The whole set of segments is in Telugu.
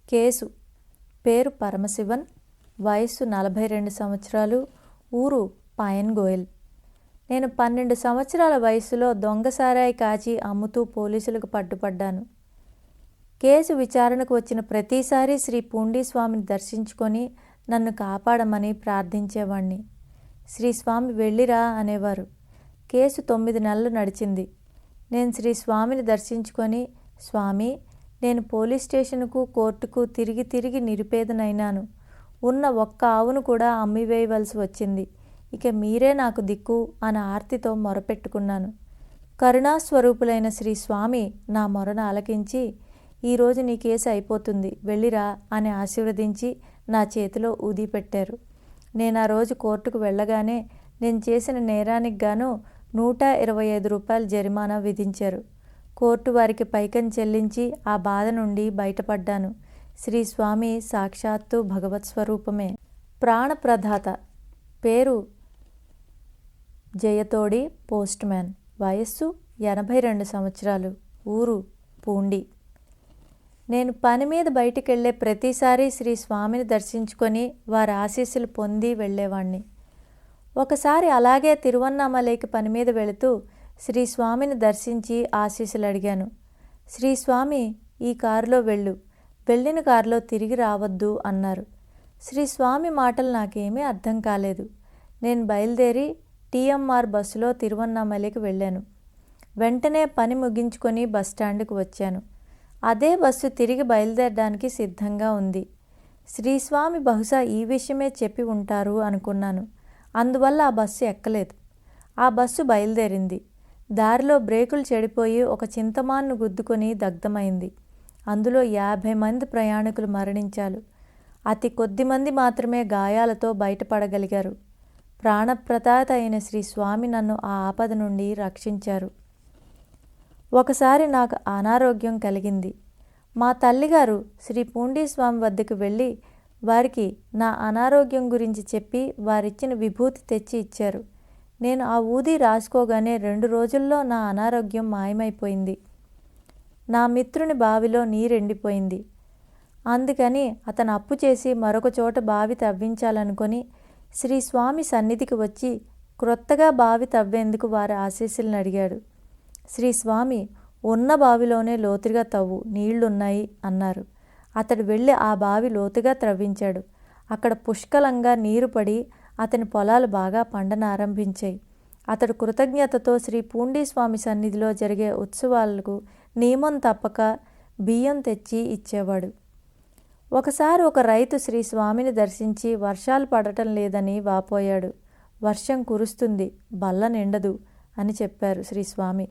కేసు. పేరు పరమశివన్. వయస్సు 42 సంవత్సరాలు. ఊరు పాయన్గోయల్. నేను 12 సంవత్సరాల వయసులో దొంగ సారాయి కాచి అమ్ముతూ పోలీసులకు పట్టుపడ్డాను. కేసు విచారణకు వచ్చిన ప్రతిసారి శ్రీ పూండీస్వామిని దర్శించుకొని నన్ను కాపాడమని ప్రార్థించేవాణ్ణి. శ్రీస్వామి వెళ్ళిరా అనేవారు. కేసు 9 నెలలు నడిచింది. నేను శ్రీస్వామిని దర్శించుకొని, స్వామి, నేను పోలీస్ స్టేషన్కు కోర్టుకు తిరిగి తిరిగి నిరుపేదనైనాను. ఉన్న ఒక్క ఆవును కూడా అమ్మివేయవలసి వచ్చింది. ఇక మీరే నాకు దిక్కు అని ఆర్తితో మొరపెట్టుకున్నాను. కరుణాస్వరూపులైన శ్రీస్వామి నా మొరను ఆలకించి, ఈరోజు నీ కేసు అయిపోతుంది, వెళ్ళిరా అని ఆశీర్వదించి నా చేతిలో ఊది పెట్టారు. నేను ఆ రోజు కోర్టుకు వెళ్ళగానే నేను చేసిన నేరానికి గాను 125 రూపాయల జరిమానా విధించారు. కోర్టు వారికి పైకం చెల్లించి ఆ బాధ నుండి బయటపడ్డాను. శ్రీస్వామి సాక్షాత్తు భగవత్ స్వరూపమే. ప్రాణప్రదాత. పేరు జయతోడి, పోస్ట్ మ్యాన్. వయస్సు 82 సంవత్సరాలు. ఊరు పూండి. నేను పని మీద బయటికెళ్లే ప్రతిసారి శ్రీస్వామిని దర్శించుకొని వారి ఆశీస్సులు పొంది వెళ్ళేవాణ్ణి. ఒకసారి అలాగే తిరువన్నామలైకి పని మీద వెళుతూ శ్రీస్వామిని దర్శించి ఆశీస్సులు అడిగాను. శ్రీస్వామి, ఈ కారులో వెళ్ళు, వెళ్ళిన కారులో తిరిగి రావద్దు అన్నారు. శ్రీస్వామి మాటలు నాకేమీ అర్థం కాలేదు. నేను బయలుదేరి టీఎంఆర్ బస్సులో తిరువన్నామలైకి వెళ్ళాను. వెంటనే పని ముగించుకొని బస్టాండ్కు వచ్చాను. అదే బస్సు తిరిగి బయలుదేరడానికి సిద్ధంగా ఉంది. శ్రీస్వామి బహుశా ఈ విషయమే చెప్పి ఉంటారు అనుకున్నాను. అందువల్ల ఆ బస్సు ఎక్కలేదు. ఆ బస్సు బయలుదేరింది. దారిలో బ్రేకులు చెడిపోయి ఒక చింతమాన్ను గుద్దుకొని దగ్ధమైంది. అందులో 50 మంది ప్రయాణికులు మరణించారు. అతి కొద్ది మంది మాత్రమే గాయాలతో బయటపడగలిగారు. ప్రాణప్రదాత అయిన శ్రీస్వామి నన్ను ఆ ఆపద నుండి రక్షించారు. ఒకసారి నాకు అనారోగ్యం కలిగింది. మా తల్లిగారు శ్రీ పూండీస్వామి వద్దకు వెళ్ళి వారికి నా అనారోగ్యం గురించి చెప్పి వారిచ్చిన విభూతి తెచ్చి ఇచ్చారు. నేను ఆ ఊది రాసుకోగానే 2 రోజుల్లో నా అనారోగ్యం మాయమైపోయింది. నా మిత్రుని బావిలో నీరెండిపోయింది. అందుకని అతను అప్పు చేసి మరొక చోట బావి తవ్వించాలనుకొని శ్రీస్వామి సన్నిధికి వచ్చి క్రొత్తగా బావి తవ్వేందుకు వారి ఆశీస్సులను అడిగాడు. శ్రీస్వామి, ఉన్న బావిలోనే లోతుగా తవ్వు, నీళ్లున్నాయి అన్నారు. అతడు వెళ్ళి ఆ బావి లోతుగా త్రవ్వించాడు. అక్కడ పుష్కలంగా నీరు పడి అతని పొలాలు బాగా పండనారంభించాయి. అతడు కృతజ్ఞతతో శ్రీ పూండీస్వామి సన్నిధిలో జరిగే ఉత్సవాలకు నియమం తప్పక బియ్యం తెచ్చి ఇచ్చేవాడు. ఒకసారి ఒక రైతు శ్రీస్వామిని దర్శించి వర్షాలు పడటం లేదని వాపోయాడు. వర్షం కురుస్తుంది, బల్ల నిండదు అని చెప్పారు శ్రీస్వామి.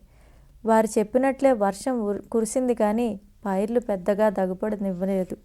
వారు చెప్పినట్లే వర్షం కురిసింది, కానీ పైర్లు పెద్దగా దగుపడనివ్వలేదు.